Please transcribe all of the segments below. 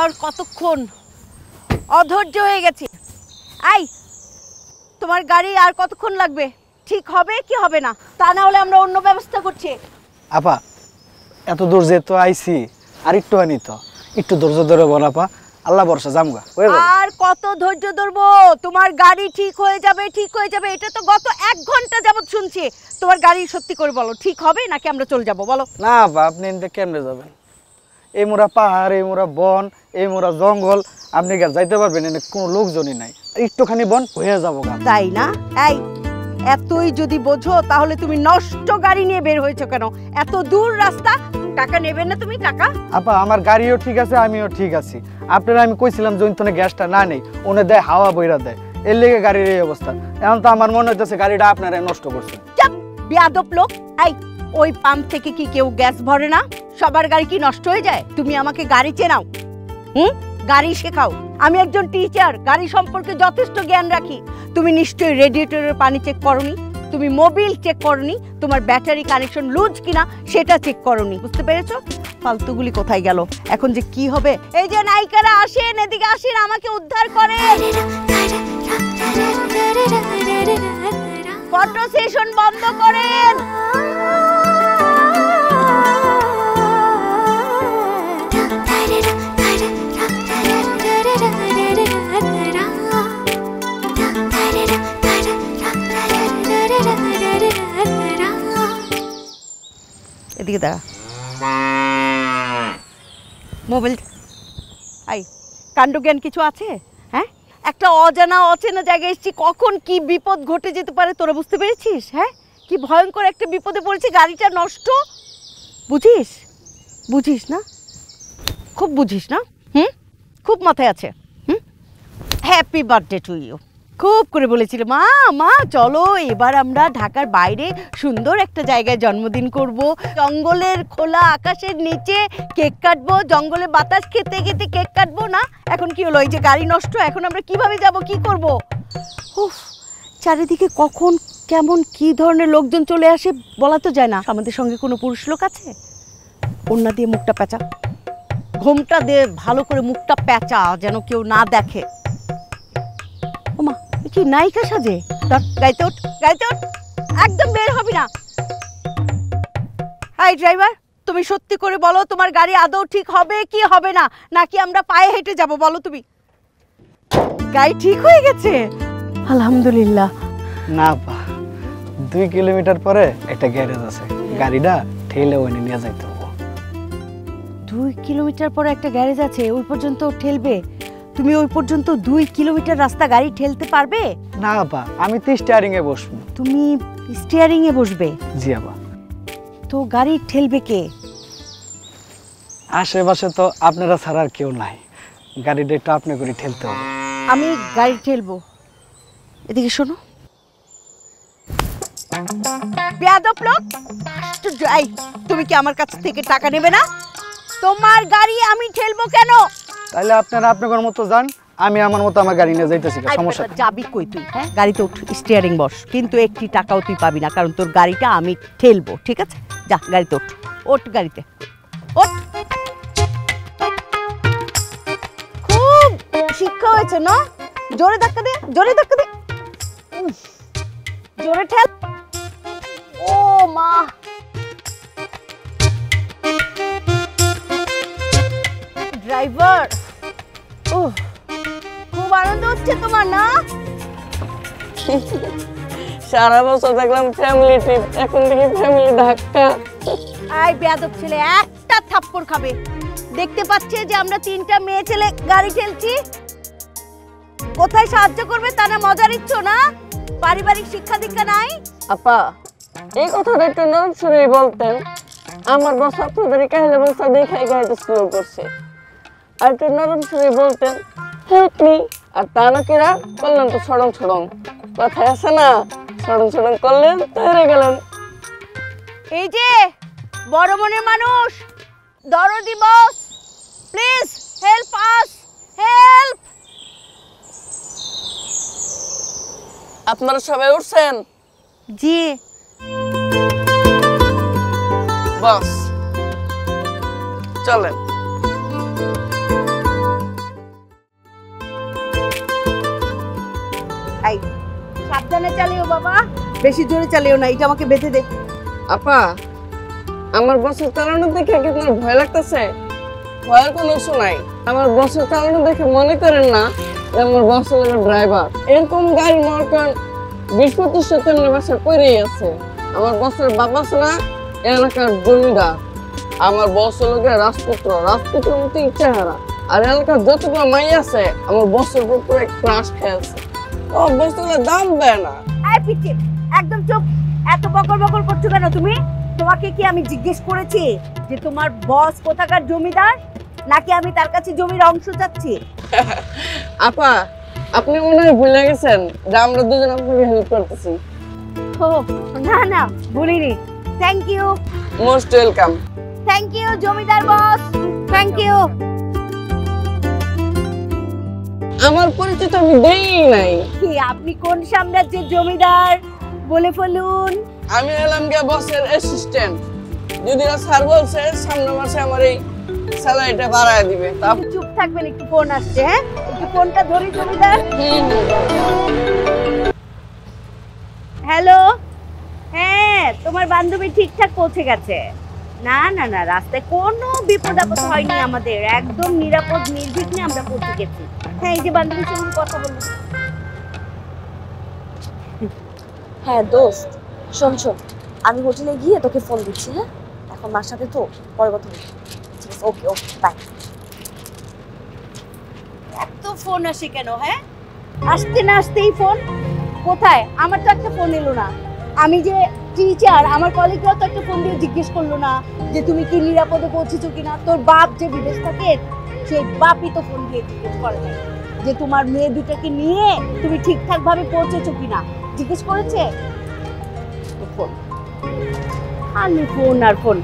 আর কতক্ষণ, অধৈর্য হয়ে গেছি। আই, তোমার গাড়ি আর কতক্ষণ লাগবে? ঠিক হবে কি হবে না, তা না হলে আমরা অন্য ব্যবস্থা করছি। আপা এত দূর যেহেতু আইছি, আর একটু আনি তো, একটু ধৈর্য ধরে বল আপা, আল্লাহ ভরসা জামগা। আর কত ধৈর্য ধরবো? তোমার গাড়ি ঠিক হয়ে যাবে, ঠিক হয়ে যাবে, এটা তো গত 1 ঘন্টা যাবত শুনছি। তোমার গাড়ি সত্যি করে বলো, ঠিক হবে নাকি আমরা চলে যাব? বলো না আপা, আপনি এনতে কেমনে যাবেন? এই মোরা পাহাড়, এই মোরা বন, এই মোরা জঙ্গল, আপনি যাইতে পারবেন? এনে কোনো লোকজনই নাই, একটুখানি বন হয়ে যাবো গা। তাই না? এই এতই যদি বোঝো তাহলে তুমি নষ্ট গাড়ি নিয়ে বের হয়েছো কেন? এত দূর রাস্তা, টাকা নেবেন না তুমি? টাকা আপা আমার গাড়িও ঠিক আছে, আমিও ঠিক আছি। আপনারা আমি কইছিলাম যে ওইখানে গ্যাসটা না নেই, ওনে দেয় হাওয়া বইরা দেয়, এর লেগে গাড়ির এই অবস্থা। এখন তো আমার মনে হইতেছে গাড়িটা আপনারা নষ্ট করছেন। চাপ, বেয়াদব লোক। এই ওই পাম্প থেকে কি কেউ গ্যাস ভরে না? সবার গাড়ি কি নষ্ট হয়ে যায়? তুমি আমাকে গাড়ি চেনাও, গাড়ি শেখাও। আমি একজন টিচার, গাড়ি সম্পর্কে যথেষ্ট জ্ঞান রাখি। তুমি নিশ্চয়ই রেডিয়েটরের পানি চেক করনি, তুমি মোবিল চেক করনি, তোমার ব্যাটারি কানেকশন লুজ কিনা সেটা চেক করনি, বুঝতে পেরেছো? ফালতুগুলি কোথায় গেল? এখন যে কি হবে? এই যে নায়িকারা আসেন, এদিকে আসেন, আমাকে উদ্ধার করেন। ফটো সেশন বন্ধ করেন। এদিকে দেখা মোবাইল। আই, কাণ্ডজ্ঞান কিছু আছে? হ্যাঁ, একটা অজানা অচেনা জায়গায় এসেছি, কখন কি বিপদ ঘটে যেতে পারে তোরা বুঝতে পেরেছিস? হ্যাঁ, কি ভয়ঙ্কর একটা বিপদে পড়েছি, গাড়িটা নষ্ট। বুঝিস? বুঝিস না? খুব বুঝিস না? খুব মাথায় আছে। Happy birthday to you. খুব করে বলেছিল মা, মা চলো এবার আমরা ঢাকার বাইরে সুন্দর একটা জায়গায় জন্মদিন করব, জঙ্গলের খোলা আকাশের নিচে কেক কাটবো, জঙ্গলে বাতাস খেতে খেতে কেক কাটবো। না, এখন কি হলো? এই যে গাড়ি নষ্ট, এখন আমরা কিভাবে যাব, কি করব? উফ, চারিদিকে কখন কেমন কি ধরনের লোকজন চলে আসে বলা তো যায় না। আমাদের সঙ্গে কোনো পুরুষ লোক আছে? ওড়না দিয়ে মুখটা পেঁচা, ঘোমটা দিয়ে ভালো করে মুখটা পেঁচা, যেন কেউ না দেখে। ওমা, কি নায়িকা সাজে! গাইতে ওঠ, গাইতে ওঠ, একদম বের হবি না। হাই ড্রাইভার, তুমি সত্যি করে বলো তোমার গাড়ি আদৌ ঠিক হবে কি হবে না, নাকি আমরা পায়ে হেঁটে যাব? বলো তুমি। গাড়ি ঠিক হয়ে গেছে, আলহামদুলিল্লাহ। না পা, 2 কিলোমিটার পরে একটা গ্যারেজ আছে, গাড়িটা ঠেলে ওখানে নিয়ে যাইতে হবে। 2 কিলোমিটার পরে একটা গ্যারেজ আছে, ওই পর্যন্ত ঠেলবে? তুমি ওই পর্যন্ত 2 কিলোমিটার রাস্তা গাড়ি ঠেলতে পারবে? না আপা, আমি তো স্টিয়ারিং এ বসবো। তুমি স্টিয়ারিং এ বসবে? জি আপা। তো গাড়ি ঠেলবে কে? আশেপাশে তো আপনারা ছাড়া আর কেউ নাই, গাড়িটা একটু আপনি করে ঠেলতে হবে। আমি গাড়ি ঠেলবো। এদিকে শোনো, বেয়াদব লোক, তুমি কি আমার কাছ থেকে টাকা নেবে না? তোমার গাড়ি আমি ঠেলবো কেন? তাইলে আপনারা আপনাদের মতো যান, আমি আমার মতো আমার গাড়ি নিয়ে যাইতেছি, সমস্যা নেই। যাবি কই তুই? হ্যাঁ, গাড়িতে উঠ, স্টিয়ারিং বস, কিন্তু একটি টাকাও তুই পাবি না, কারণ তোর গাড়িটা আমি ঠেলবো। ঠিক আছে, যা গাড়িতে ওঠ, ওঠ গাড়িতে ওঠ। খুব শিক্ষা হয়েছে না? জোরে ধাক্কা দে, জোরে ধাক্কা দে, জোরে ঠেল। ও মা, ড্রাইভার, খুব আনন্দ হচ্ছে তোমার না? সারা বছর দেখলাম ফ্যামিলি ট্রিপ, এখন দেখি ফ্যামিলি ধাক্কা। আই বেয়াদব ছেলে, একটা থাপ্পড় খাবে। দেখতে পাচ্ছে যে আমরা 3টা মেয়ে ছেলে গাড়ি ঠেলছি, কোথায় সাহায্য করবে তা না মজার ইচ্ছো না? পারিবারিক শিক্ষা দীক্ষা নাই? আপা, এই কথাটা একটু নরম সুরেই বলতেন। আমার বস আপনাদের কাহিলে বস্তা দেখাই গাড়িটা স্লো করছে, আর একটু নরম সুরে বলতেন হেল্প মি। আর তা না কিরা করলেন তো ছড়ং ছড়ং, কথায় আছে না, ছড়ং ছড়ং করলেন তৈরি গেলেন। এই যে বড় মনের মানুষ, দরদি বস, প্লিজ হেল্প আস, হেল্প। আপনারা সবাই উঠছেন? জি বস, চলেন। বাবা, বেশি জোরে চালিও না, এটা আমাকে বেঁধে দে। আপা, আমার বসের চালানো দেখে কি তোমার ভয় লাগতেছে? ভয়ের কোনো কিছু নাই। আমার বসের চালানো দেখে মনে করেন না যে আমার বস হলো ড্রাইভার। এরকম গাড়ি মনে করেন 20-25 তেমনি বাসা পড়েই আছে। আমার বসের বাবা আছে না, এলাকার জমিদার। আমার বস হলো রাজপুত্র, রাজপুত্রের মতো চেহারা। আর এলাকার যতগুলো মাই আছে আমার বসের উপরে ক্রাশ খেয়েছে। ও বসের দাম দেয় না। এই পিচ্চি, একদম চুপ। এত বকর বকর করছো কেন তুমি? তোমাকে কি আমি জিজ্ঞেস করেছি যে তোমার বস কোথাকার জমিদার, নাকি আমি তার কাছে জমির অংশ চাচ্ছি? আপা, আপনি মনে হয় ভুলে গেছেন যে আমরা দুজন আপনাকে হেল্প করতেছি। ও না না, ভুলিনি। Thank you, most welcome. Thank you জমিদার বস, থ্যাংক ইউ। আমার পরিচিত আমি দেই নাই। কি আপনি কোন সাম্রাজ্যের জমিদার বলে ফেলুন? আমি এলাম গিয়ে বসের অ্যাসিস্ট্যান্ট। যদিও স্যার বলছে সামনের মাসে আমার এই স্যালারিটা বাড়ায় দিবে। তা আপনি চুপ থাকবেন, একটু ফোন আসছে। হ্যাঁ, একটু ফোনটা ধরি জমিদার। হ্যালো, হ্যাঁ তোমার বান্ধবী ঠিকঠাক পৌঁছে গেছে। না না না, রাস্তায় কোনো বিপদ আপদ হয়নি আমাদের, একদম নিরাপদ নির্বিঘ্নে আমরা পৌঁছে গেছি। হ্যাঁ, এই যে বান্ধবীর সঙ্গে কথা বলবো। হ্যাঁ দোস্ত, শোন শোন, আমি হোটেলে গিয়ে তোকে ফোন দিচ্ছি। হ্যাঁ, এখন মার সাথে তো পরে কথা বলবো। ঠিক আছে, ওকে ওকে, বাই। এত ফোন আসে কেন? হ্যাঁ, আসতে না আসতেই ফোন। কোথায়? আমার তো একটা ফোন এলো না। আমি যে টিচার, আমার কলিগরাও তো একটা ফোন দিয়ে জিজ্ঞেস করলো না যে তুমি কি নিরাপদে পৌঁছেছো কিনা। তোর বাপ যে বিদেশ থাকে, সেই বাপই তো ফোন দিয়ে জিজ্ঞেস করে নাই যে তোমার মেয়ে দুটাকে নিয়ে তুমি ঠিকঠাক ভাবে পৌঁছেছো কিনা। জিজ্ঞেস করেছে? ফোন, খালি ফোন আর ফোন।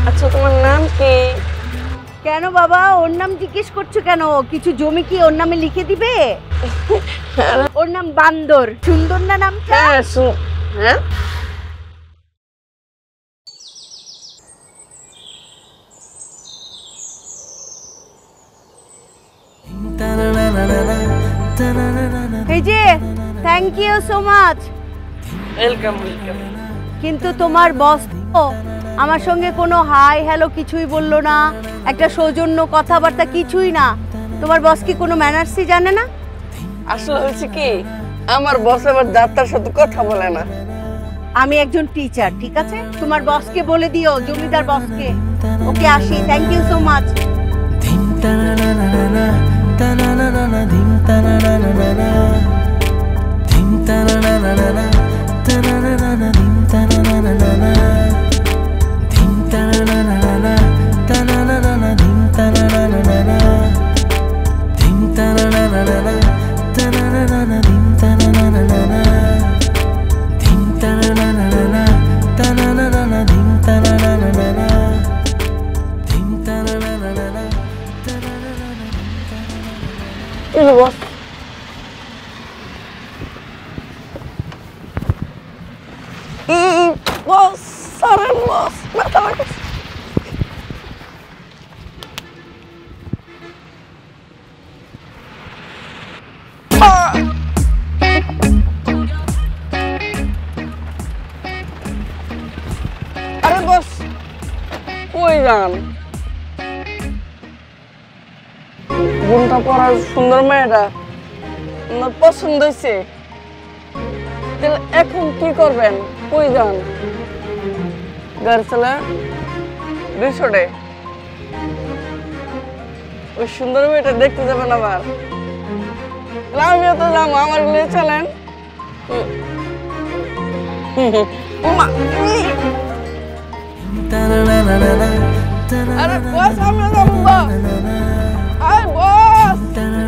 আচ্ছা, তোমার নাম কি? কেন বাবা, ওর নাম জিজ্ঞেস করছো কেন? কিছু জমি কি ওর নামে লিখে দিবে? ওর নাম বান্দর। সুন্দর না নামটা? হ্যাঁ হ্যাঁ। এই যে, thank you so much. Welcome welcome. কিন্তু তোমার বস তো আমার সঙ্গে কোনো হাই হ্যালো কিছুই বললো না, একটা সৌজন্য কথাবার্তা কিছুই না। তোমার বস কি কোনো ম্যানার্সই জানে না? আসলে হয়েছে কি, আমার বস আবার যাত্রার সাথে কথা বলে না। আমি একজন টিচার, ঠিক আছে? তোমার বসকে বলে দিও, জমিদার বসকে। ওকে, আসি। Thank you so much. Boss, boss সরেন বস, মাথা লাগছে। আরে বস, কই যান? বোনটা পড়ার সুন্দর মেয়েটা আমার পছন্দ হয়েছে। তাহলে এখন কি করবেন? কই যান? গাড়ি চালা রিসোর্টে ওই সুন্দর মেয়েটা দেখতে যাবেন আবার? আমিও তো যাবো, আমার নিয়ে চলেন। আরে বস, আমিও যাবো। আরে বস, বস দাঁড়ান।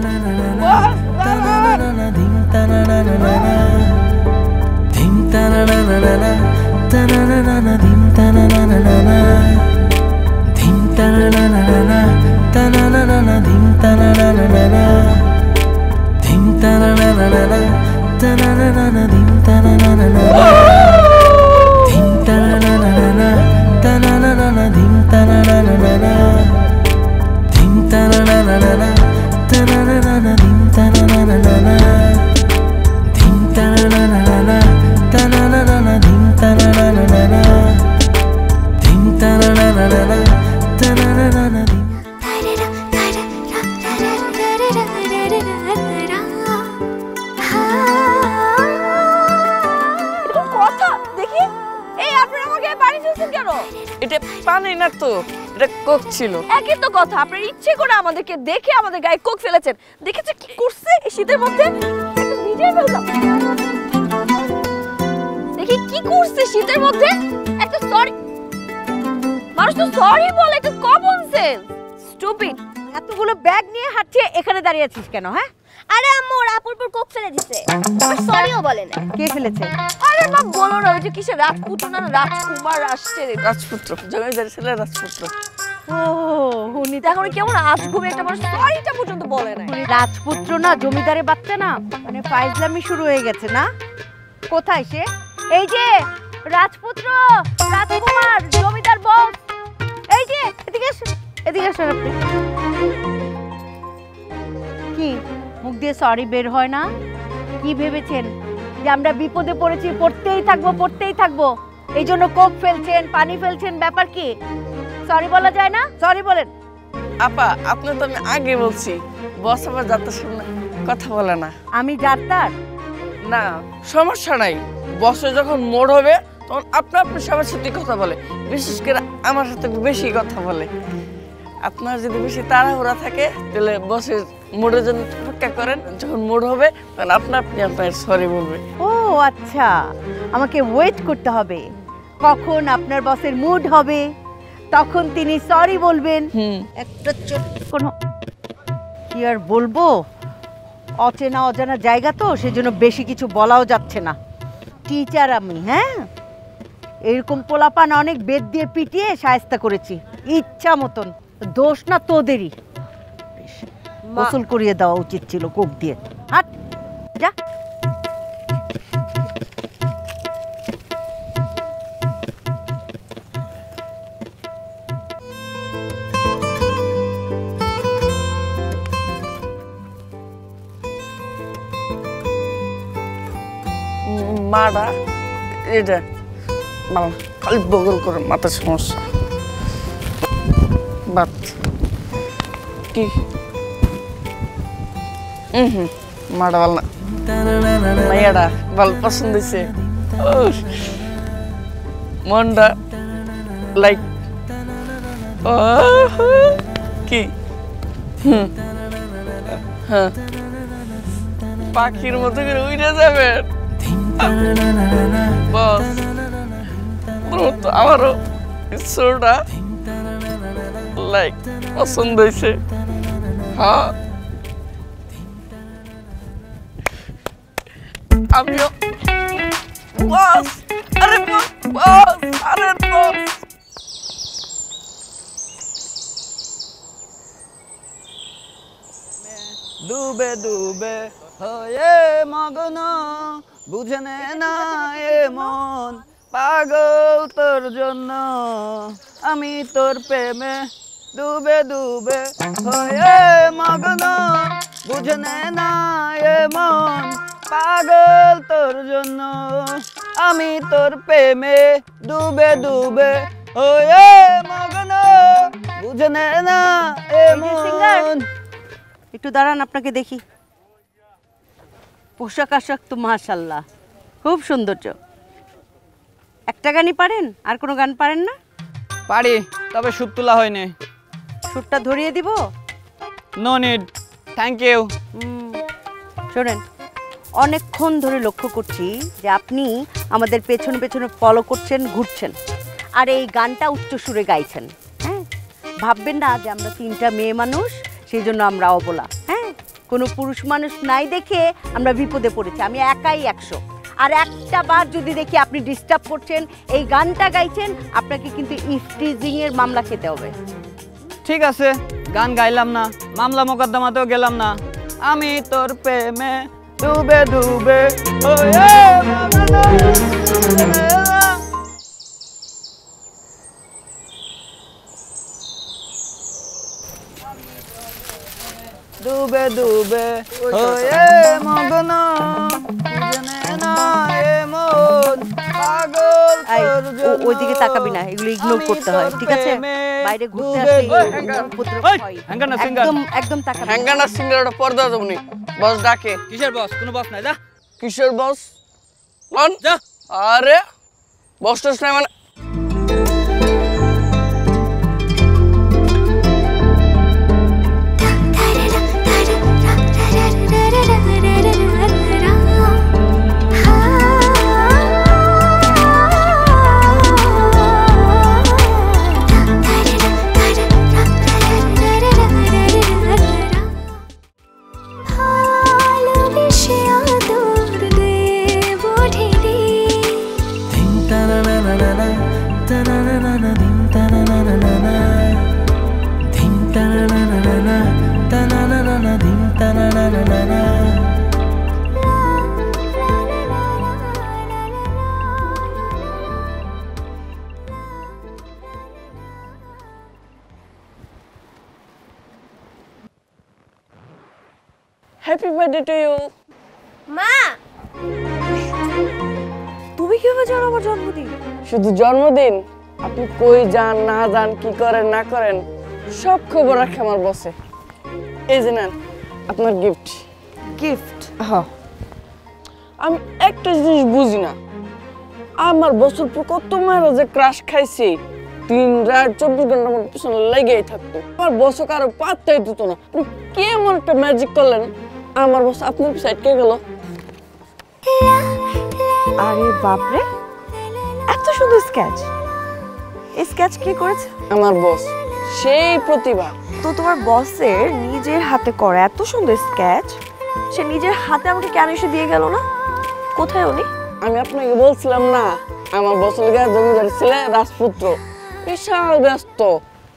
পানি না তো, এটা কোক ছিল। একই তো কথা, আপনার ইচ্ছে করে আমাদেরকে দেখে আমাদের গায়ে কোক ফেলেছেন। দেখেছে কি করছে এই শীতের মধ্যে? একদম নিজেই ফেললাম। দেখি কি করছে শীতের মধ্যে। একটা সরি, মানুষ তো সরি বলে, একটা কমন সেন্স। স্টুপিড। এতগুলো ব্যাগ নিয়ে হাঁটছে, এখানে দাঁড়িয়ে আছিস কেন? হ্যাঁ, আরে আম্মু ওর আপুর উপর কোক ফেলে দিছে, আবার সরিও বলে না। কে ফেলেছে? আরে মা বলো না, ওই যে কিসে রাজপুত্র না রাজকুমার আসছে। রাজপুত্র, জমিদার ছেলে রাজপুত্র। ও, উনি এখন কেমন আজগুবি একটা মানুষ সরিটা পর্যন্ত বলে না। উনি রাজপুত্র না, জমিদারের বাচ্চা না, মানে ফাইজলামি শুরু হয়ে গেছে না? কোথায় সে? এই যে রাজপুত্র, রাজকুমার, জমিদার বস, এই যে এদিকে আসুন, এদিকে আসুন আপনি। কি মুখ দিয়ে সরি বের হয় না? কি ভেবেছেন যে আমরা বিপদে পড়েছি, পড়তেই থাকবো পড়তেই থাকবো, এই জন্য কোক ফেলছেন, পানি ফেলছেন? ব্যাপার কি? সরি বলা যায় না? সরি বলেন। আপা, আপনি তো আমি আগে বলছি, বস আমার যাত্রার সামনে কথা বলে না। আমি যাত্রার? না, সমস্যা নাই। বসে যখন মোড় হবে তখন আপনি সবার সাথে কথা বলে, বিশেষ করে আমার সাথে একটু বেশি কথা বলে। আপনার যদি বেশি তাড়াহুড়া থাকে তাহলে বসের মোড়ের জন্য অপেক্ষা করেন, যখন মোড় হবে তখন আপনি আপনার সরি বলবে। ও আচ্ছা, আমাকে ওয়েট করতে হবে। কখন আপনার বসের মুড হবে তখন তিনি সরি বলবেন। একটা কোনো কি আর বলবো, অচেনা অজানা জায়গা তো, সেজন্য বেশি কিছু বলাও যাচ্ছে না। টিচার আমি, হ্যাঁ, এরকম পোলাপান অনেক বেদ দিয়ে পিটিয়ে শায়েস্তা করেছি ইচ্ছা মতন। দোষ না তোদেরই, গোসল করিয়ে দেওয়া উচিত ছিল কোক দিয়ে। হাট যা। মারা এটা মালা খালি বগল করে মাথা সমস্যা। বাত কি মারা ভালো না, মাইয়াটা ভালো পছন্দ হয়েছে। মনটা লাইক কি হ্যাঁ পাখির মতো করে উড়ে যাবেন বস। আমারও ইচ্ছাটা লাইক পছন্দ হয়েছে। হ্যাঁ, আমিও বস। আরে বস, আরে বস। ডুবে ডুবে হয়ে মগ্ন, বুঝে না এ মন পাগল তোর জন্য, আমি তোর প্রেমে ডুবে ডুবে হয়ে মগ্ন, বুঝে না এ মন পাগল তোর জন্য, আমি তোর প্রেমে ডুবে ডুবে হয়ে মগ্ন, বুঝে না এ মন। একটু দাঁড়ান, আপনাকে দেখি। পোশাক আশাক তো মাশাল্লাহ খুব সৌন্দর্য। একটা গানই পারেন, আর কোনো গান পারেন না? পারি, তবে সুর তোলা হয়নি। সুরটা ধরিয়ে দিব? No need, thank you. শোনেন, অনেকক্ষণ ধরে লক্ষ্য করছি যে আপনি আমাদের পেছনে পেছনে ফলো করছেন, ঘুরছেন, আর এই গানটা উচ্চ সুরে গাইছেন। হ্যাঁ, ভাববেন না যে আমরা তিনটা মেয়ে মানুষ সেই জন্য আমরা অবলা। হ্যাঁ, কোনো পুরুষ মানুষ নাই দেখে আমরা বিপদে পড়েছি। আমি একাই 100, আর একটা বার যদি দেখি আপনি ডিস্টার্ব করছেন, এই গানটা গাইছেন, আপনাকে কিন্তু ইফটিজিংয়ের মামলা খেতে হবে। ঠিক আছে, গান গাইলাম না, মামলা মোকদ্দমাতেও গেলাম না, আমি তোর প্রেমে ডুবে ডুবে হয়ে মগ্ন। ডুবে ডুবে হয়ে মগ্ন, বুঝে না এ মন পাগল তোর জন্য, ওইদিকে তাকাবি না, এগুলো ইগনোর করতে হয়, ঠিক আছে? বাইরে ঘুরতে আসলে উপদ্রব হয়। একদম তাকাবি না। হ্যাঙ্গানা সিঙ্গারটা পর্দা দেবনি। বস ডাকে। কিসের বস? কোনো বস নাই, যা। কিসের বস? বল যা। আরে বস টস নাই মানে হ্যাপি বার্থডে টু ইউ। মা তুমি কিভাবে জানো আমার জন্মদিন? শুধু জন্মদিন, আপনি কই যান না যান, কি করেন না করেন, সব খবর রাখে আমার বসে। এই যে নেন আপনার গিফট। গিফট? হ্যাঁ, আমি একটা জিনিস বুঝি না, আমার বছর পর কত মেয়েরা যে ক্রাশ খাইছি, 3 রাত 24 ঘন্টার মধ্যে পিছনে লেগেই থাকতো। আমার বছর কারো পাত্তাই দিত না। আপনি কি এমন একটা ম্যাজিক করলেন, আমার বছর আপনার সাইড কে গেল? আরে বাপরে, এত সুন্দর স্কেচ! এই স্কেচ কে করেছে? আমার বস, সেই প্রতিভা। তো তোমার বসের নিজের হাতে করা এত সুন্দর স্কেচ সে নিজের হাতে আমাকে কেন এসে দিয়ে গেল না? কোথায় উনি? আমি আপনাকে বলছিলাম না, আমার বছর লেগে জমিদার ছেলে রাজপুত্র বিশাল ব্যস্ত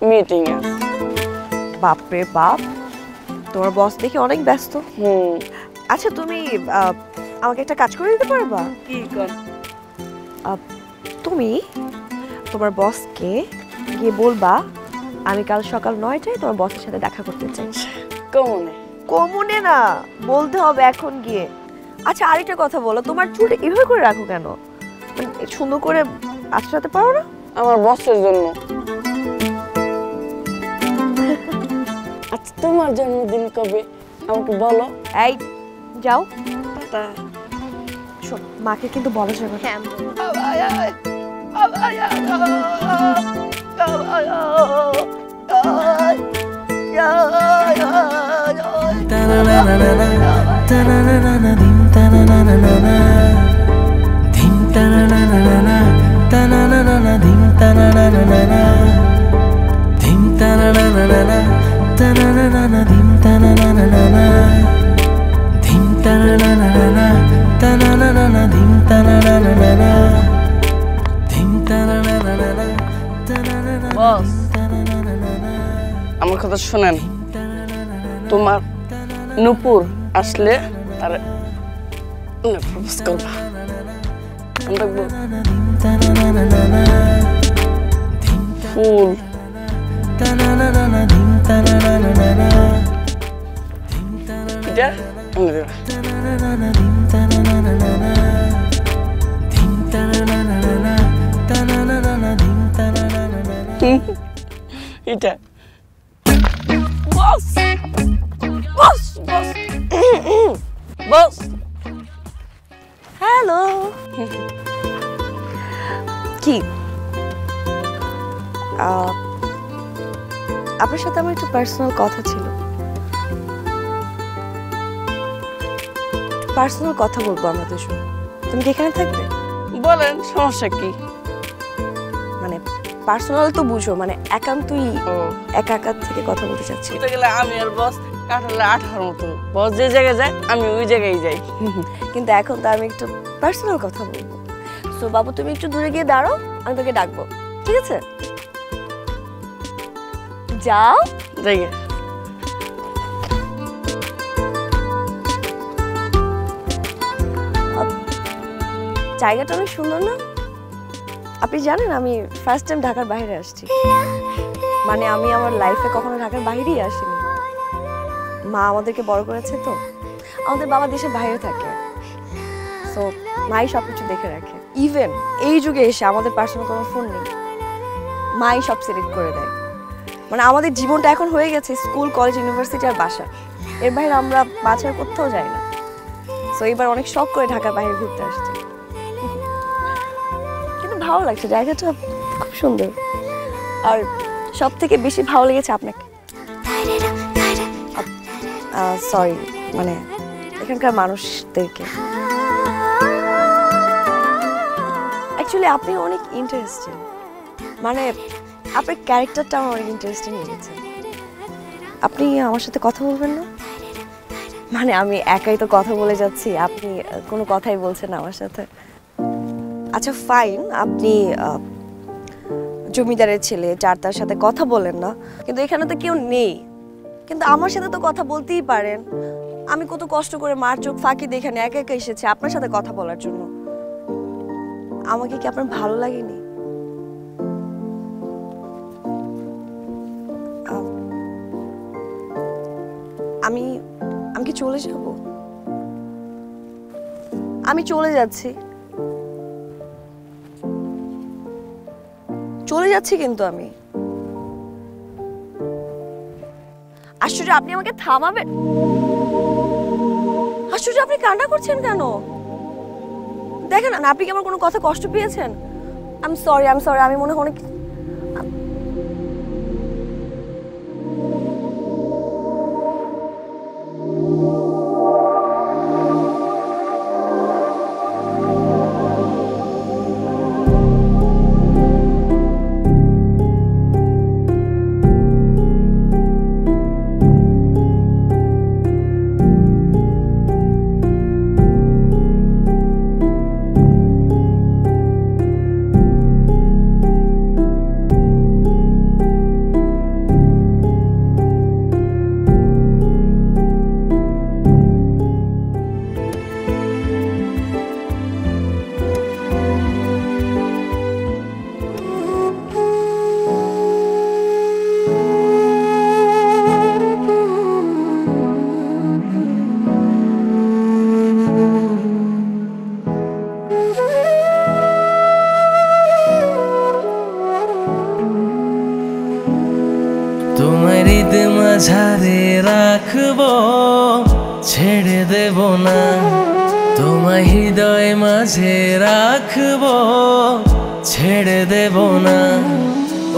মিটিং এ। বাপরে বাপ, তোমার বস দেখি অনেক ব্যস্ত। হুম, আচ্ছা তুমি আমাকে একটা কাজ করে দিতে পারবা? কি কর? তুমি তোমার বসকে গিয়ে বলবা আমি কাল সকাল 9টায় তোমার বসের সাথে দেখা করতে চাই। কমনে? কমনে না, বলতে হবে এখন গিয়ে। আচ্ছা আরেকটা কথা বলো, তোমার চুলটা এভাবে করে রাখো কেন? মানে সুন্দর করে আঁচড়াতে পারো না? আমার বসের জন্য। আচ্ছা তোমার জন্মদিন কবে আমাকে বলো। এই যাও, তা শোন মাকে কিন্তু বলা যাবে না। হ্যাঁ বস, আমার কথা শোনেন। তোমার নূপুর আসলে তার প্রপোজ করবা। ফুল এটা এনে দেবা। এটা বস বস বস বস। হ্যালো। কি আপনার সাথে আমার একটু পার্সোনাল কথা ছিল। পার্সোনাল কথা বলবো আমরা দুজন। তুমি কি এখানে থাকবে? বলেন, সমস্যা কি? মানে পার্সোনাল তো বুঝো, মানে একান্তই ও একা একা থেকে কথা বলতে চাচ্ছি। বলতে গেলে আমি আর বস কাটালে 18 মতো। বস যে জায়গায় যায় আমি ওই জায়গায় যাই। কিন্তু এখন তো আমি একটু পার্সোনাল কথা বলবো। সো বাবু তুমি একটু দূরে গিয়ে দাঁড়াও, আমি তোকে ডাকবো, ঠিক আছে? যাও। জায়গা জায়গাটা অনেক সুন্দর না? আপনি জানেন আমি ফার্স্ট টাইম ঢাকার বাইরে আসছি। মানে আমি আমার লাইফে কখনো ঢাকার বাইরেই আসিনি। মা আমাদেরকে বড় করেছে, তো আমাদের বাবা দেশের বাইরে থাকে, সো মাই সব কিছু দেখে রাখে। ইভেন এই যুগে এসে আমাদের পার্সোনাল কোনো ফোন নেই, মাই সব সিলেক্ট করে দেয়। মানে আমাদের জীবনটা এখন হয়ে গেছে স্কুল, কলেজ, ইউনিভার্সিটি আর বাসা। এর বাইরে আমরা বাছার কোথাও যাই না। সো এবার অনেক শখ করে ঢাকার বাইরে ঘুরতে আসছি। কিন্তু ভালো লাগছে, জায়গাটা খুব সুন্দর। আর সব থেকে বেশি ভালো লেগেছে আপনাকে। সরি, মানে এখানকার মানুষদেরকে। অ্যাকচুয়ালি আপনি অনেক ইন্টারেস্টিং, মানে আপনার ক্যারেক্টারটা আমার অনেক ইন্টারেস্টিং লেগেছে। আপনি আমার সাথে কথা বলবেন না? মানে আমি একাই তো কথা বলে যাচ্ছি, আপনি কোনো কথাই বলছেন না আমার সাথে। আচ্ছা ফাইন, আপনি জমিদারের ছেলে, যার তার সাথে কথা বলেন না, কিন্তু এখানে তো কেউ নেই, কিন্তু আমার সাথে তো কথা বলতেই পারেন। আমি কত কষ্ট করে মার চোখ ফাঁকি দিয়ে এখানে একা একা এসেছি আপনার সাথে কথা বলার জন্য। আমাকে কি আপনার ভালো লাগেনি? আমি আমি কি কি চলে যাব? আমি চলে যাচ্ছি, চলে যাচ্ছি কিন্তু আমি। আশ্চর্য, আপনি আমাকে থামাবেন? আশ্চর্য, আপনি কান্না করছেন কেন? দেখেন না, আপনি কি আমার কোনো কথা কষ্ট পেয়েছেন? আই এম সরি, আমি মনে হয় অনেক তোমার ঈদ মাঝারে রাখবো, ছেড়ে দেব না। তোমার হৃদয় মাঝে রাখবো, ছেড়ে দেব না।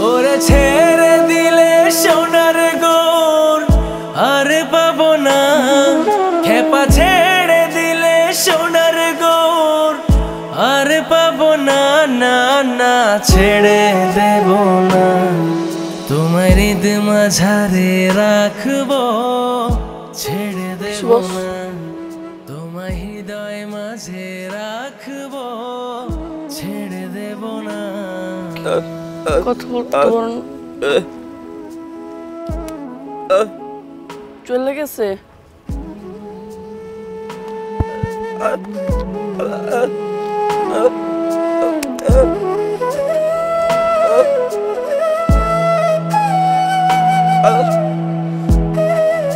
ওরে ছেড়ে দিলে সোনার গোর আর পাবো না। খেপা ছেড়ে দিলে সোনার গোর আর পাবো না। না না, ছেড়ে দেব না। তোমার ঈদ মাঝারে রাখবো, ছেড়ে দেব না। তোমার হৃদয় মাঝে রাখবো, ছেড়ে দেব না। কথা বলতে পারেন? চলে গেছে?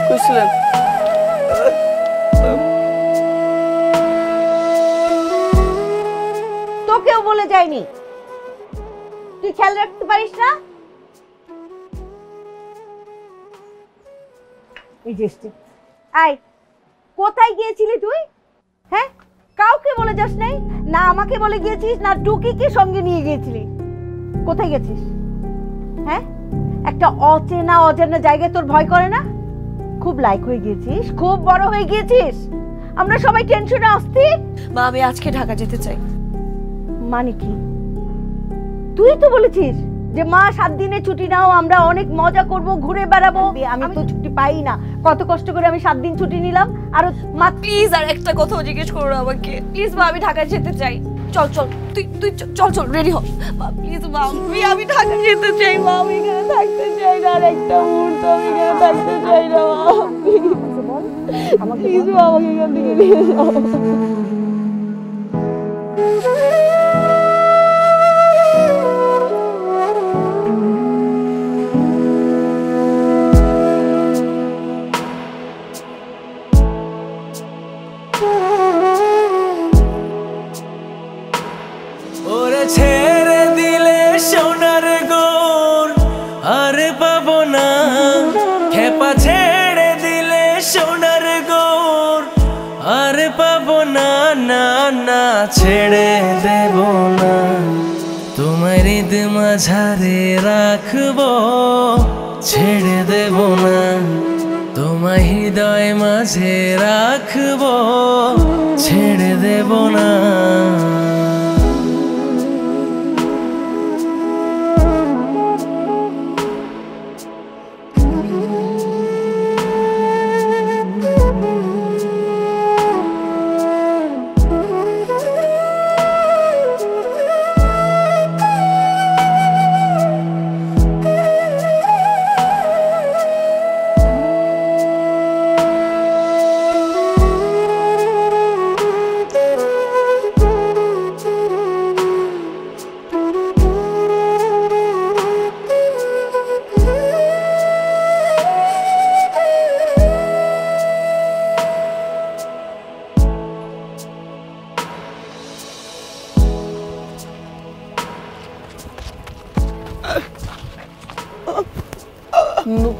কইছিলেন তোকেও বলে যায়নি, তুই খেয়াল রাখতে পারিস না? এই যে আই, কোথায় গিয়েছিলি তুই? হ্যাঁ, কাউকে বলে যাস নাই, না আমাকে বলে গিয়েছিস, না টুকিকে সঙ্গে নিয়ে গিয়েছিলি। কোথায় গেছিস? হ্যাঁ, একটা অচেনা অজানা জায়গায় তোর ভয় করে না? খুব লাইক হয়ে গিয়েছিস, খুব বড় হয়ে গিয়েছিস, আমরা সবাই টেনশনে অস্থির। মা, আমি আজকে ঢাকা যেতে চাই। মানে কি? তুই তো বলেছিস যে মা 7 দিনের ছুটি নাও, আমরা অনেক মজা করব, ঘুরে বেড়াবো। আমি তো ছুটি পাই না, কত কষ্ট করে আমি 7 দিন ছুটি নিলাম। আর মা প্লিজ, আর একটা কথাও জিজ্ঞেস করো না আমাকে প্লিজ। মা, আমি ঢাকা যেতে চাই। চল চল, তুই চল রেডি হ। মা প্লিজ, মা আমি ঢাকা যেতে চাই। মা, আমি এখানে থাকতে চাই না, আর একটা মুহূর্ত আমি এখানে থাকতে চাই না। মা প্লিজ, মা আমাকে এখান থেকে নিয়ে যাও। ওরে ছেড়ে দিলে সোনার গোর আর পাবো না। খেপা ছেড়ে দিলে সোনার গোর আর পাবো না। না না, ছেড়ে দেব না। তোমার ঈদ মাঝারে রাখবো, ছেড়ে দেব না। তোমার হৃদয় মাঝে রাখবো, ছেড়ে দেব না।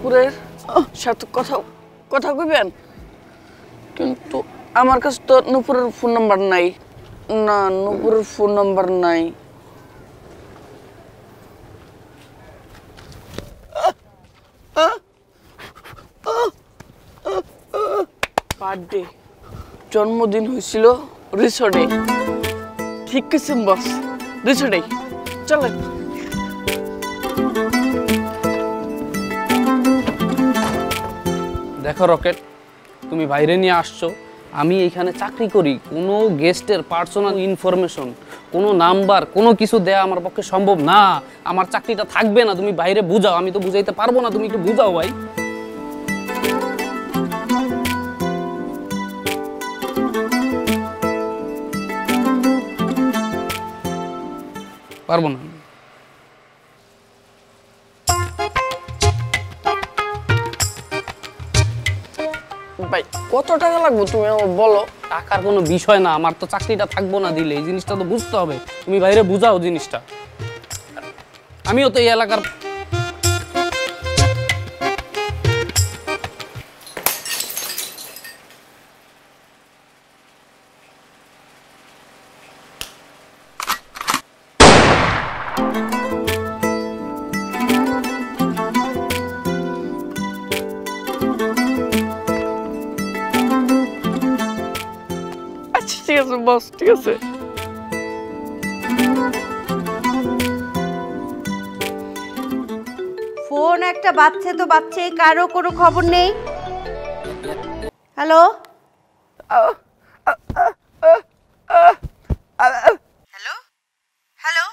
নূপুরের সাথে কথা কথা কইবেন, কিন্তু আমার কাছে তো নূপুরের ফোন নাম্বার নাই। না, নূপুরের ফোন নাম্বার নাই। বার্থডে, জন্মদিন হয়েছিল রিসোর্টে। ঠিক আছে বস, রিসোর্টে চলেন। দেখো রকেট, তুমি বাইরে নিয়ে আসছো, আমি এইখানে চাকরি করি, কোনো গেস্টের পার্সোনাল ইনফরমেশন, কোনো নাম্বার, কোনো কিছু দেয়া আমার পক্ষে সম্ভব না। আমার চাকরিটা থাকবে না, তুমি বাইরে বুঝাও। আমি তো বুঝাইতে পারবো না, তুমি একটু বুঝাও ভাই। পারবো না। ভাই কত টাকা লাগবে তুমি আমার বলো। টাকার কোনো বিষয় না, আমার তো চাকরিটা থাকবো না দিলে, এই জিনিসটা তো বুঝতে হবে। তুমি বাইরে বুঝাও জিনিসটা। আমিও তো এই এলাকার। আচ্ছা ঠিক আছে বস, ঠিক আছে। ফোন একটা বাজছে তো বাজছে, কারো কোনো খবর নেই। Hello hello hello,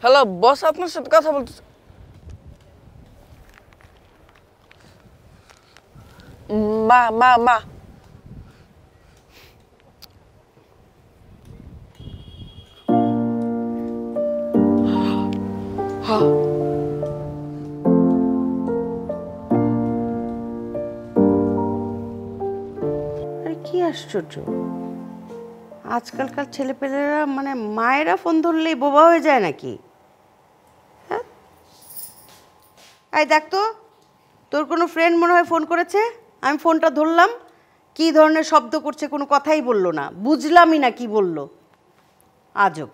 hello boss, আপনার সাথে কথা বলতেছি। মা মা মা আরে কি আশ্চর্য, আজকালকার ছেলেপেলেরা মানে মায়েরা ফোন ধরলেই বোবা হয়ে যায় নাকি? হ্যাঁ, এই দেখ তো, তোর কোনো ফ্রেন্ড মনে হয় ফোন করেছে। আমি ফোনটা ধরলাম, কি ধরনের শব্দ করছে কোনো কথাই বললো না, বুঝলামই না কি বললো। আজব।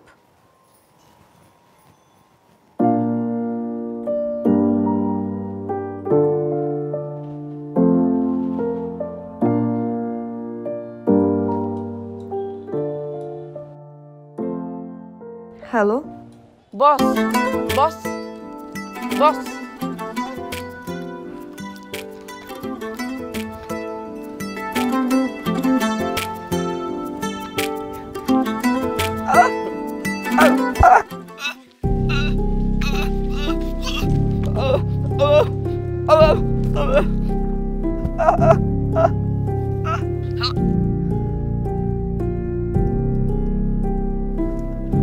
হ্যালো বস বস বস,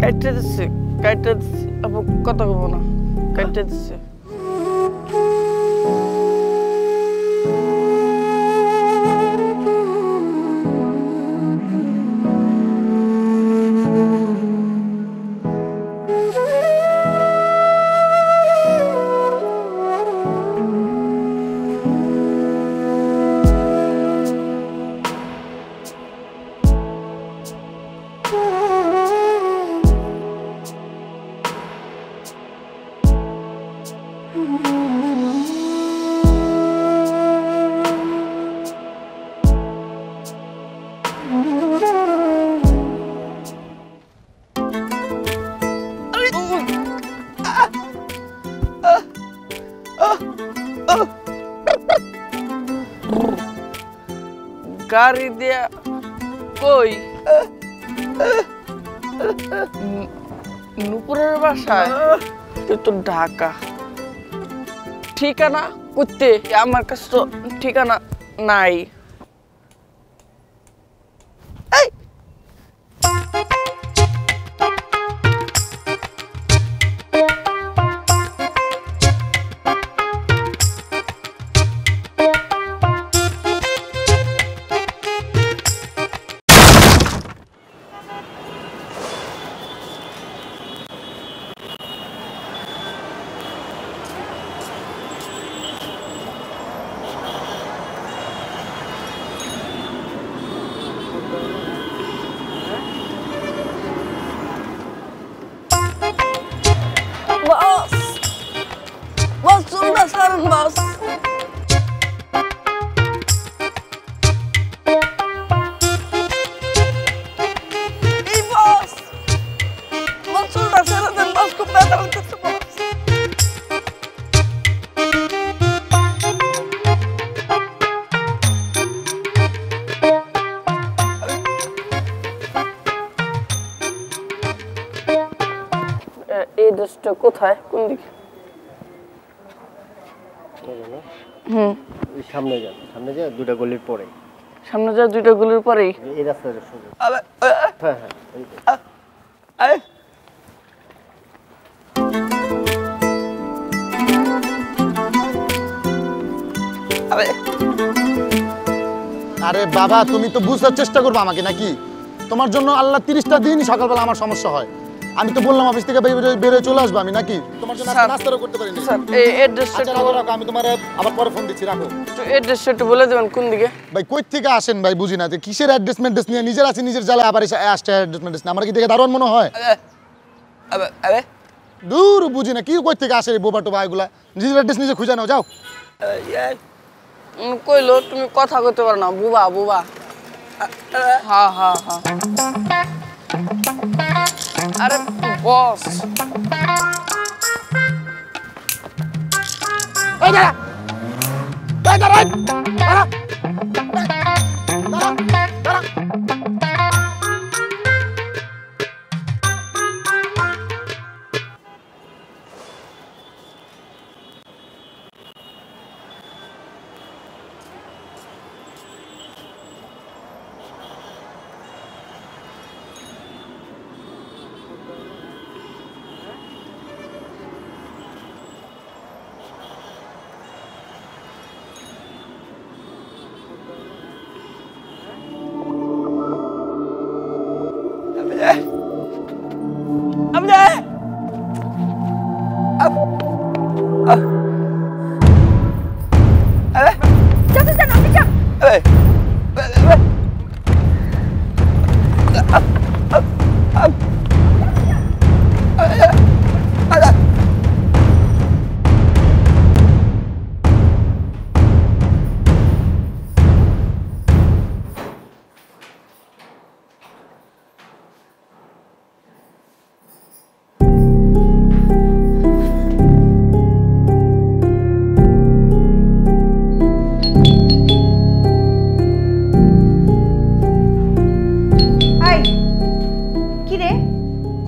কাটতে দিচ্ছে কাটতে দিচ্ছে, আপু কথা কব না, কাটতে দিচ্ছে। গাড়ি দিয়া কই? নুপুরের বাসায়? তো ঢাকা। ঠিকানা করতে আমার কাছে তো ঠিকানা নাই। অ্যাড্রেসটা কোথায়, কোন দিকে? সামনে যা দুটা গলির পরে, সামনে যা 2টা গলির পরেই এই রাস্তাটা সোজা। আরে বাবা, তুমি তো বুঝার চেষ্টা করবে আমাকে নাকি? তোমার জন্য আল্লাহ 30টা দিন সকালবেলা আমার সমস্যা হয়। আমি তো বললাম অফিস থেকে বেরিয়ে চলে আসবো আমি নাকি? তোমার জন্য নাস্তাও করতে পারিনি। স্যার এই অ্যাড্রেসটা রাখো, আমি তোমার আবার পরে ফোন দিচ্ছি, রাখো। একটু অ্যাড্রেসটা একটু বলে দেবেন কোন দিকে? ভাই কই থেকে আসেন ভাই, বুঝি না যে কিসের অ্যাড্রেসমেন্ট নিয়ে নিজের আছে নিজের জ্বালা আবার আসছে অ্যাড্রেসমেন্ট না। আমার কি দেখে দারুণ মনে হয়? দূর বুঝি না কি কই থেকে আসে এই বোবা টোবা এগুলা। নিজের অ্যাড্রেস নিজে খুঁজে নাও, যাও। কইলো তুমি কথা কইতে পারো না, বুবা বুবা। হ্যাঁ হ্যাঁ হ্যাঁ। আরে বস, এই দাঁড়া, এই দাঁড়া, দাঁড়া, দাঁড়া।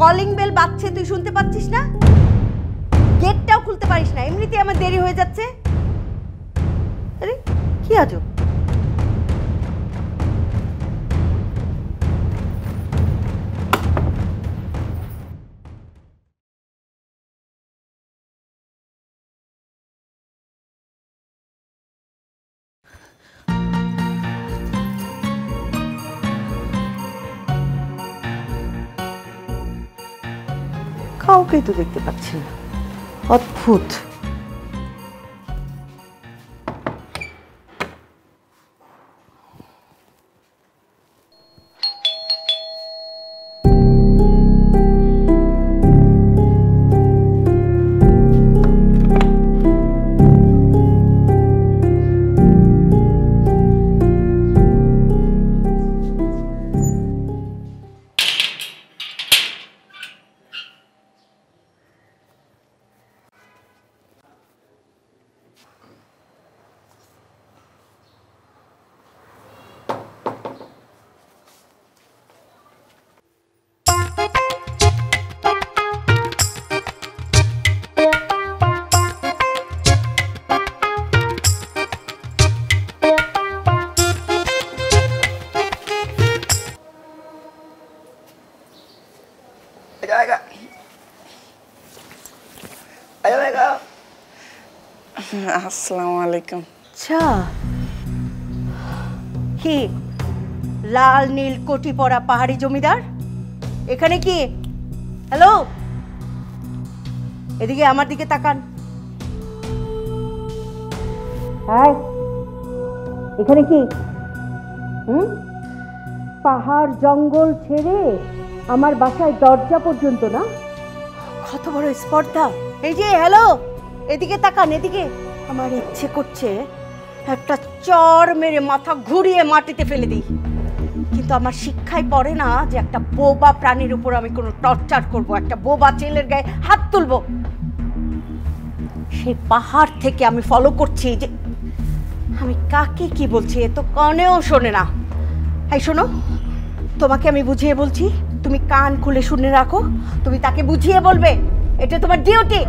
কলিং বেল বাজছে, তুই শুনতে পাচ্ছিস না? গেটটাও খুলতে পারিস না, এমনিতেই আমার দেরি হয়ে যাচ্ছে। আরে কি আজব! কাউকেই তো দেখতে পাচ্ছি না, অদ্ভুত। আসসালামু আলাইকুম। আচ্ছা, কি লাল নীল কোটি পরা পাহাড়ি জমিদার এখানে? কি হ্যালো, এদিকে আমার দিকে তাকান। হ্যাঁ, এখানে কি পাহাড় জঙ্গল ছেড়ে আমার বাসায় দরজা পর্যন্ত না? কত বড় স্পর্ধা! এই যে হ্যালো, এদিকে তাকান, এদিকে। আমার ইচ্ছে করছে একটা চর মেরে মাথা ঘুরিয়ে মাটিতে ফেলে দিই, কিন্তু আমার শিক্ষায় পড়ে না যে একটা বোবা প্রাণীর উপর আমি কোনো টর্চার করব, একটা বোবা ছেলের গায়ে হাত তুলব। সেই পাহাড় থেকে আমি ফলো করছি যে আমি কাকে কি বলছি, এ তো কানেও শোনে না। এই শোনো, তোমাকে আমি বুঝিয়ে বলছি, তুমি কান খুলে শুনে রাখো, তুমি তাকে বুঝিয়ে বলবে এটা তোমার ডিউটি।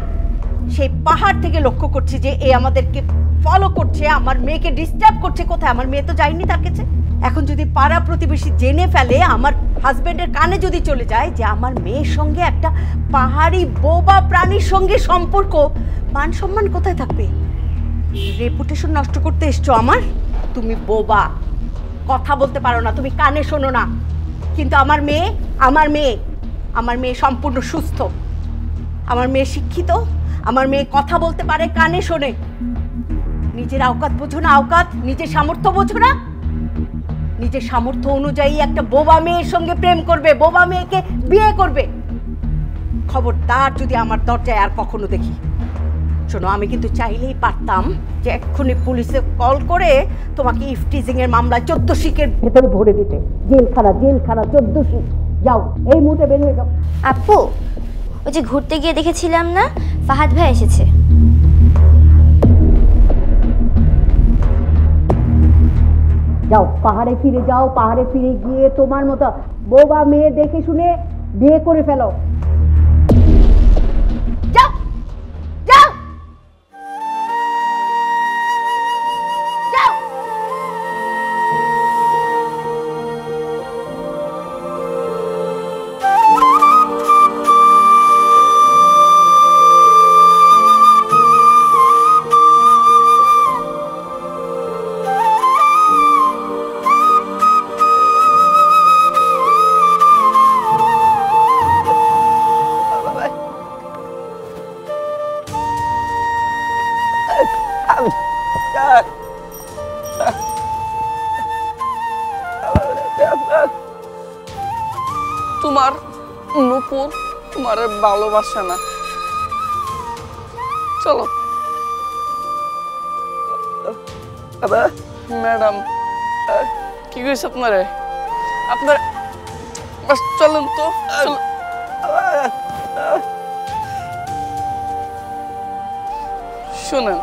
সেই পাহাড় থেকে লক্ষ্য করছি যে এ আমাদেরকে ফলো করছে, আমার মেয়েকে ডিস্টার্ব করছে। কোথায় আমার মেয়ে? তো যায়নি তার কাছে। এখন যদি পাড়া প্রতিবেশী জেনে ফেলে, আমার হাজবেন্ডের কানে যদি চলে যায় যে আমার মেয়ের সঙ্গে একটা পাহাড়ি বোবা প্রাণীর সঙ্গে সম্পর্ক, মান সম্মান কোথায় থাকবে? রেপুটেশন নষ্ট করতে এসছো আমার। তুমি বোবা, কথা বলতে পারো না, তুমি কানে শোনো না। কিন্তু আমার মেয়ে সম্পূর্ণ সুস্থ, আমার মেয়ে শিক্ষিত, আমার মেয়ে কথা বলতে পারে, কানে শোনে। নিজের আওকাত বোঝো না? আওকাত, নিজের সামর্থ্য বোঝো না? নিজের সামর্থ্য অনুযায়ী একটা বোবা মেয়ের সঙ্গে প্রেম করবে, বোবা মেয়েকে বিয়ে করবে। খবরদার যদি আমার দরজায় আর কখনো দেখি। শোনো, আমি কিন্তু চাইলেই পারতাম যে এক্ষুনি পুলিশে কল করে তোমাকে ইফটিজিং এর মামলায় 14 শিকের ভেতরে ভরে দিতে। জেলখানা 14 শিক। যাও, এই মুহূর্তে বের হয়ে যাও। আপু, ওই যে ঘুরতে গিয়ে দেখেছিলাম না ফাহাদ ভাই এসেছে। যাও, পাহাড়ে ফিরে যাও। পাহাড়ে ফিরে গিয়ে তোমার মতো বোবা মেয়ে দেখে শুনে বিয়ে করে ফেলো। যাও যাও যাও। তোমার নুপুর তোমার ভালোবাসে না। চলো ম্যাডাম, কি কইছে আপনারে? আপনার বাস চলেন তো। শোনেন,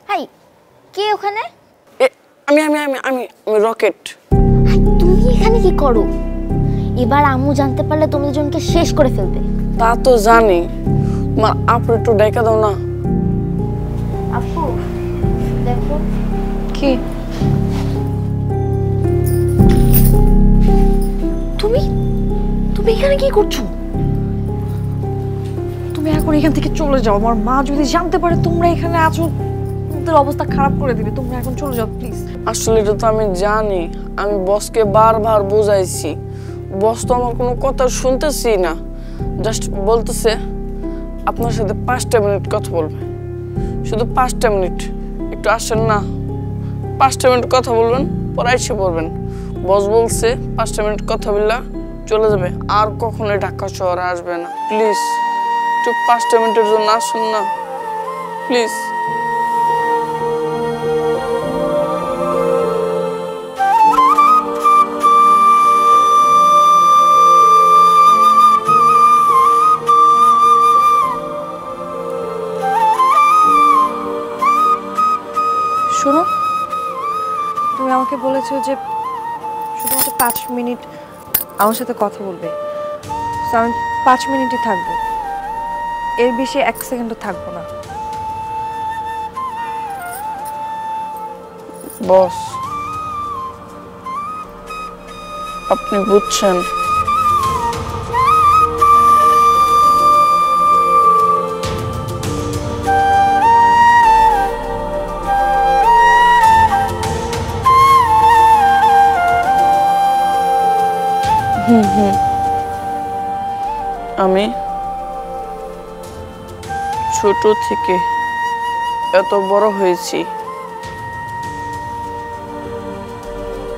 হাই, কে ওখানে? আমি আমি আমি আমি আমি রকেট। তুমি এখানে কি করো? এবার আম্মু জানতে পারলে তোমরা দুজনকে শেষ করে ফেলবে। তা তো জানি, মা আপু একটু ডেকে দাও না। আপু দেখো। কি তুমি তুমি এখানে কি করছো? তুমি এখন এখান থেকে চলে যাও। আমার মা যদি জানতে পারে তোমরা এখানে আছো, তোমাদের অবস্থা খারাপ করে দিবে। তোমরা এখন চলে যাও প্লিজ। আসলে এটা তো আমি জানি, আমি বসকে বারবার বুঝাইছি, বস তো আমার কোনো কথা শুনতেছি না। জাস্ট বলতেছে আপনার সাথে 5টা মিনিট কথা বলবে, শুধু 5টা মিনিট। একটু আসেন না, 5টা মিনিট কথা বলবেন, পরে এসে পড়বেন। বস বলছে 5টা মিনিট কথা বললা চলে যাবে, আর কখনো ঢাকা শহরে আসবে না। প্লিজ একটু 5টা মিনিটের জন্য আসুন না প্লিজ। শোনো, তুমি আমাকে বলেছো যে শুধুমাত্র 5 মিনিট আমার সাথে কথা বলবে। আমি 5 মিনিটই থাকবো, এর বেশি 1 সেকেন্ডও থাকবো না। বস, আপনি বুঝছেন আমি ছোট থেকে এত বড় হয়েছি,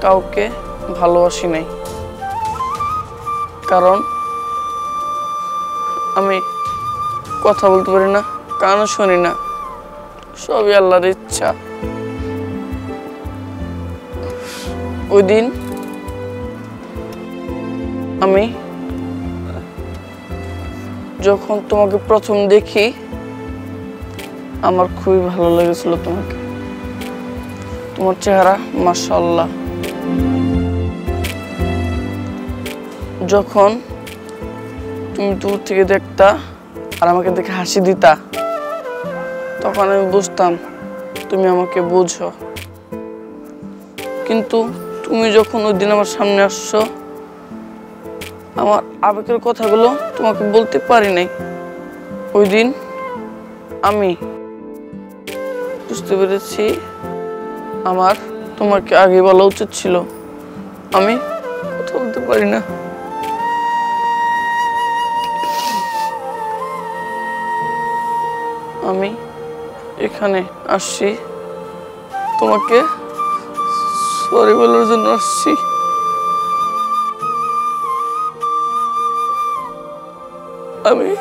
কাউকে ভালোবাসি নাই। কারণ আমি কথা বলতে পারি না, কানও শুনি না, সবই আল্লাহর ইচ্ছা। ওই দিন আমি যখন তোমাকে প্রথম দেখি আমার খুবই ভালো লেগেছিল তোমাকে, তোমার চেহারা মাশাআল্লাহ। যখন তুমি দূর থেকে দেখতা আর আমাকে দেখে হাসি দিতা, তখন আমি বুঝতাম তুমি আমাকে বুঝো। কিন্তু তুমি যখন ওই দিন আমার সামনে আসছো, আমার আবেগের কথাগুলো তোমাকে বলতে পারি নাই। ওই দিন আমি বুঝতে পেরেছি আমার তোমাকে আগে বলা উচিত ছিল। আমি কথা বলতে পারি না। আমি এখানে আসছি তোমাকে সরি বলার জন্য আসছি। আমি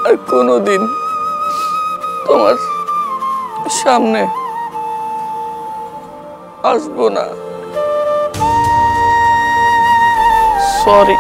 আর কোনোদিন তোমার সামনে আসবো না। সরি।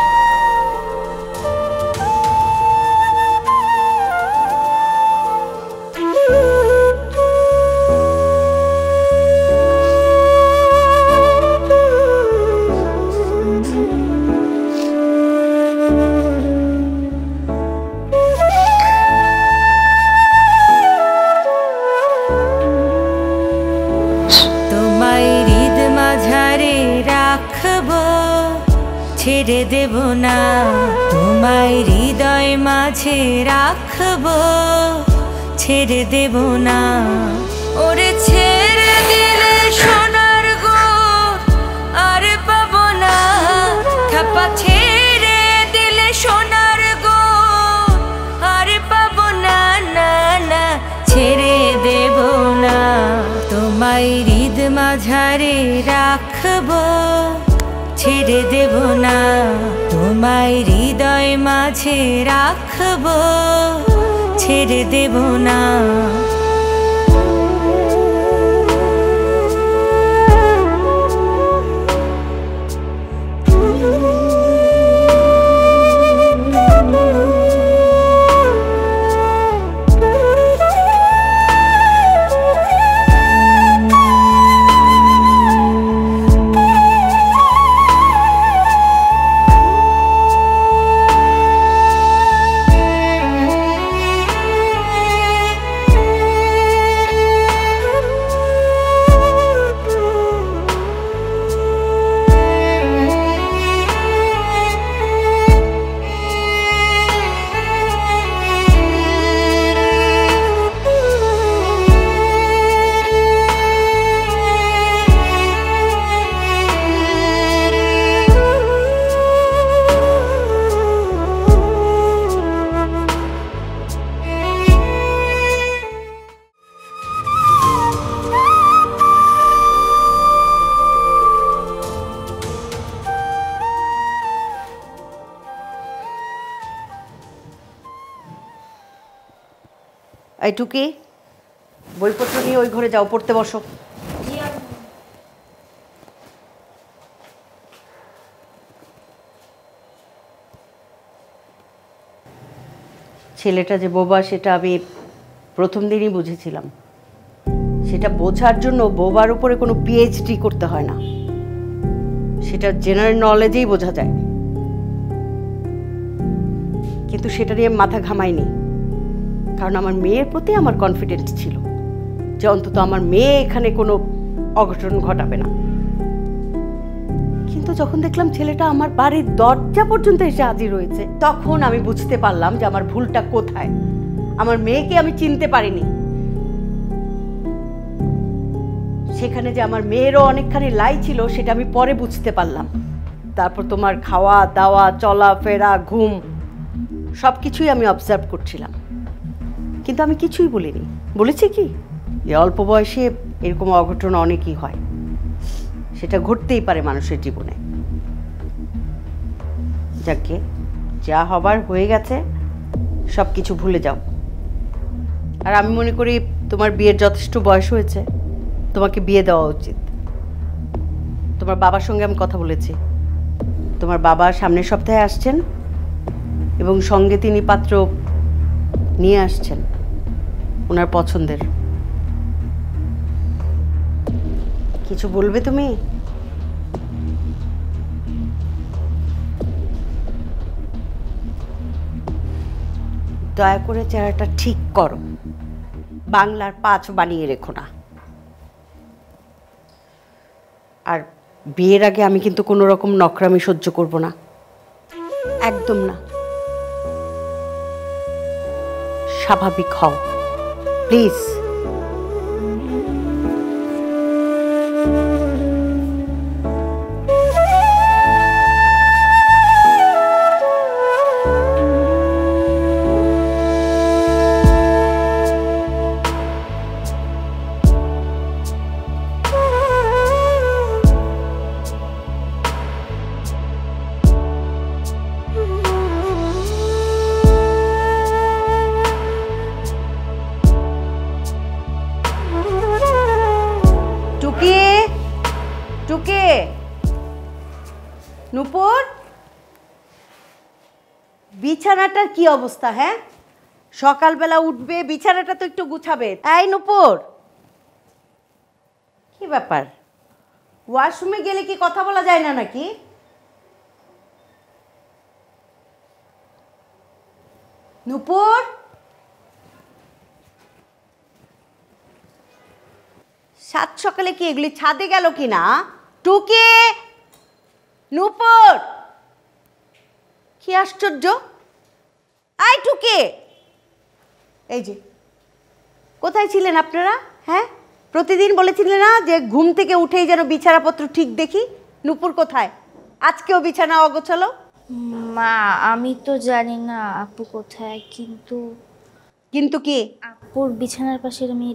ছেড়ে দেব না, তোমায় হৃদয় মাঝে রাখবো, ছেড়ে দেব না। ওরে ছেড়ে দিলে সোনার গো আর পাবো না, থাপা ছেড়ে দিলে সোনার গো আর পাবো না, না না ছেড়ে দেব না। তোমায় হৃদ মাঝারে রাখবো, ছেড়ে দেব না, তোমায় হৃদয় মাঝে রাখবো, ছেড়ে দেব না। এই টুকি, বইপত্র নিয়ে ওই ঘরে যাও, পড়তে বসো। ছেলেটা যে বোবা সেটা আমি প্রথম দিনই বুঝেছিলাম। সেটা বোঝার জন্য বোবার উপরে কোনো পিএইচডি করতে হয় না, সেটা জেনারেল নলেজেই বোঝা যায়। কিন্তু সেটা নিয়ে মাথা ঘামাইনি, কারণ আমার মেয়ের প্রতি আমার কনফিডেন্স ছিল যে অন্তত আমার মেয়ে এখানে কোনো অঘটন ঘটাবে না। কিন্তু যখন দেখলাম ছেলেটা আমার বাড়ির দরজা পর্যন্ত এসে হাজির হয়েছে, তখন আমি বুঝতে পারলাম যে আমার ভুলটা কোথায়। আমার মেয়েকে আমি চিনতে পারিনি। সেখানে যে আমার মেয়েরও অনেকখানি লাই ছিল সেটা আমি পরে বুঝতে পারলাম। তারপর তোমার খাওয়া দাওয়া চলাফেরা ঘুম সব কিছুই আমি অবজার্ভ করছিলাম, কিন্তু আমি কিছুই বলিনি। বলেছি কি যে অল্প বয়সে এরকম অঘটন অনেকই হয়, সেটা ঘটতেই পারে মানুষের জীবনে। যাকে যা হবার হয়ে গেছে, সব কিছু ভুলে যাও। আর আমি মনে করি তোমার বিয়ের যথেষ্ট বয়স হয়েছে, তোমাকে বিয়ে দেওয়া উচিত। তোমার বাবার সঙ্গে আমি কথা বলেছি, তোমার বাবা সামনের সপ্তাহে আসছেন এবং সঙ্গে তিনি পাত্র নিয়ে আসছেন ওনার পছন্দের। কিছু বলবে তুমি? দয়া করে চেহারাটা ঠিক করো, বাংলার 5 বানিয়ে রেখো না। আর বিয়ের আগে আমি কিন্তু কোনো রকম নকরামি সহ্য করব না, একদম না। স্বাভাবিক হও প্লিজ। নূপুর, বিছানাটার কি অবস্থা? হ্যাঁ, সকালবেলা উঠবে, বিছানাটা তো একটু গুছাবে। এই নূপুর, কি ব্যাপার? ওয়াশরুমে গেলে কি কথা বলা যায় না নাকি? নূপুর, সাত সকালে কি এগুলি ছাদে গেল কিনা? টুকে, নূপুর, কি আশ্চর্য! আই টুকে, এই যে কোথায় ছিলেন আপনারা? হ্যাঁ, প্রতিদিন বলেছিলেন না যে ঘুম থেকে উঠেই যেন বিছানাপত্র ঠিক দেখি। নূপুর কোথায়? আজকেও বিছানা অগোছালো। মা, আমি তো জানি না আপু কোথায়, কিন্তু কিন্তু কি? আপুর বিছানার পাশে আমি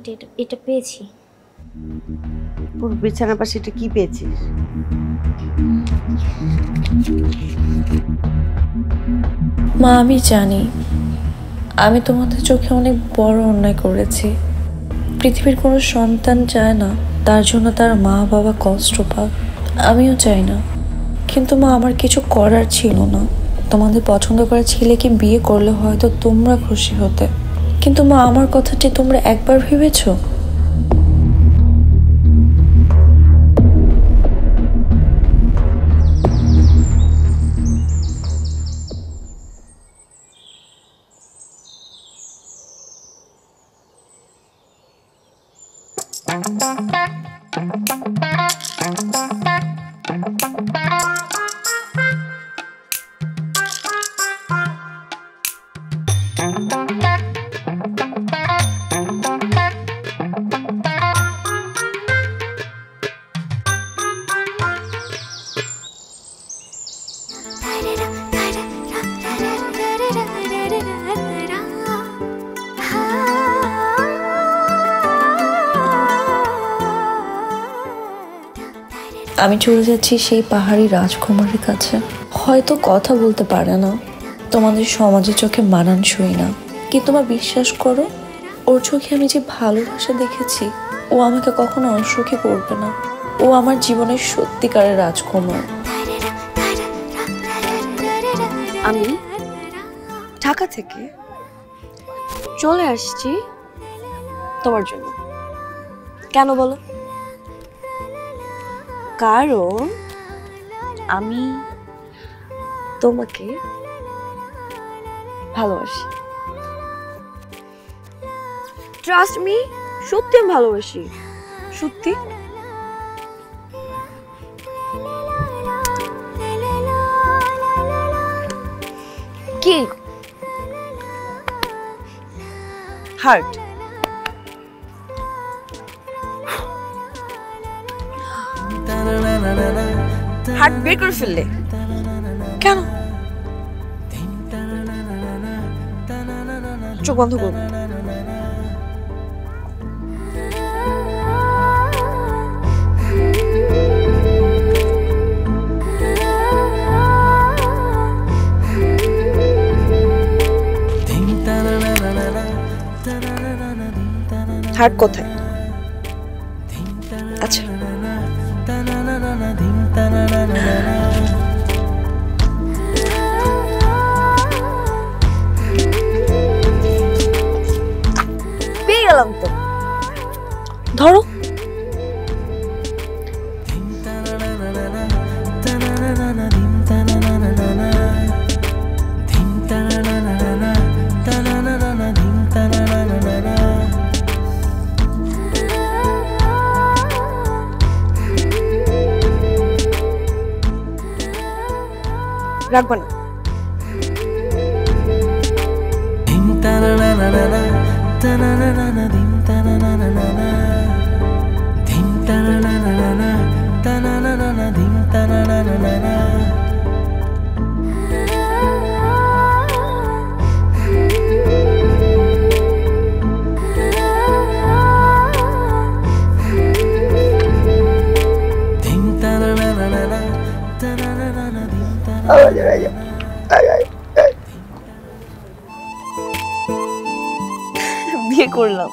এটা পেয়েছি। পুরো বিছানার পাশে এটা কি পেয়েছিস? মা, আমি জানি আমি তোমাদের চোখে অনেক বড় অন্যায় করেছি। পৃথিবীর কোনো সন্তান চায় না তার জন্য তার মা বাবা কষ্ট পাক, আমিও চাই না। কিন্তু মা, আমার কিছু করার ছিল না। তোমাদের পছন্দ করা ছেলেকে বিয়ে করলে হয়তো তোমরা খুশি হতে, কিন্তু মা, আমার কথাটি তোমরা একবার ভেবেছো? আমি চলে যাচ্ছি সেই পাহাড়ি রাজকুমারীর কাছে। হয়তো কথা বলতে পারে না, তোমাদের সমাজের চোখে মানানসই না, কিন্তু মা বিশ্বাস করো, ওর চোখে আমি যে ভালোবাসা দেখেছি, ও আমাকে কখনো অসুখী করবে না। ও আমার জীবনের সত্যিকারের রাজকুমার। আমি ঢাকা থেকে চলে আসছি তোমার জন্য। কেন বলো? কারণ আমি তোমাকে ভালোবাসি। ট্রাস্ট মি, সত্যি আমি ভালোবাসি, সত্যি। কি? হার্ট। হার্ট বের করে ফেললে? কেন? চোখ বন্ধ করুন। হার্ট কোথায়? আচ্ছা পেয়ে গেলাম তো, ধরো। রাখবো না। বিয়ে করলাম।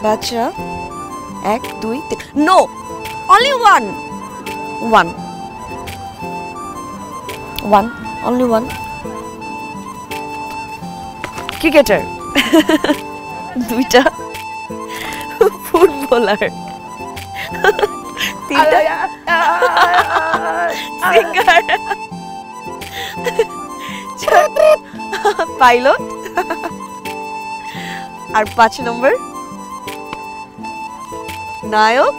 বাচ্চা 1 2 3 no only one only one cricketer, দুইটা ফুটবলার, তিনটা সিঙ্গার, পাইলট, আর 5 নম্বর নায়ক।